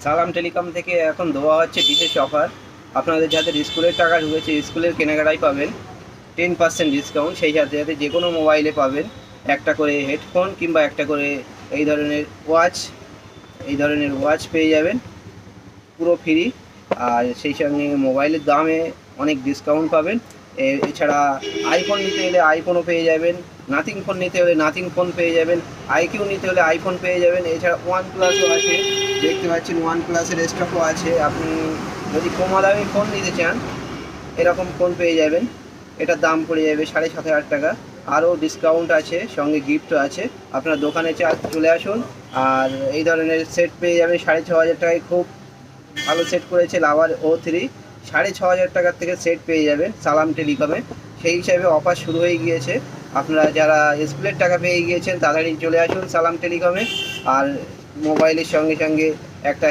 সালাম টেলিকম থেকে এখন দেওয়া হচ্ছে বিশেষ অফার। আপনাদের যাদের স্কুলের টাকা ঢুকেছে স্কুলের কেনাকাটায় পাবেন 10% ডিসকাউন্ট। সেই সাথে সাথে যে কোনো মোবাইলে পাবেন একটা করে হেডফোন কিংবা একটা করে এই ধরনের ওয়াচ পেয়ে যাবেন পুরো ফ্রি। আর সেই সঙ্গে মোবাইলের দামে অনেক ডিসকাউন্ট পাবেন। এছাড়া আইফোন নিতে হলে আইফোনও পেয়ে যাবেন, নাথিং ফোন নিতে হলে নাথিং ফোন পেয়ে যাবেন, আইকিউ নিতে হলে আইফোন পেয়ে যাবেন। এছাড়া ওয়ান প্লাসও আছে, দেখতে পাচ্ছেন ওয়ান প্লাসের স্টকও আছে। আপনি যদি কম দামি ফোন নিতে চান এরকম ফোন পেয়ে যাবেন। এটার দাম পড়ে যাবে 7,500 টাকা। আরও ডিসকাউন্ট আছে, সঙ্গে গিফটও আছে। আপনার দোকানে চলে আসুন। আর এই ধরনের সেট পেয়ে যাবেন 6,500 টাকায়। খুব ভালো সেট করেছে লাভার O3, 6,500 টাকার থেকে সেট পেয়ে যাবেন সালাম টেলিকমে। সেই হিসাবে অফার শুরু হয়ে গিয়েছে। আপনারা যারা স্কুলের টাকা পেয়ে গিয়েছেন তাড়াতাড়ি চলে আসুন সালাম টেলিকমে। আর মোবাইলের সঙ্গে সঙ্গে একটা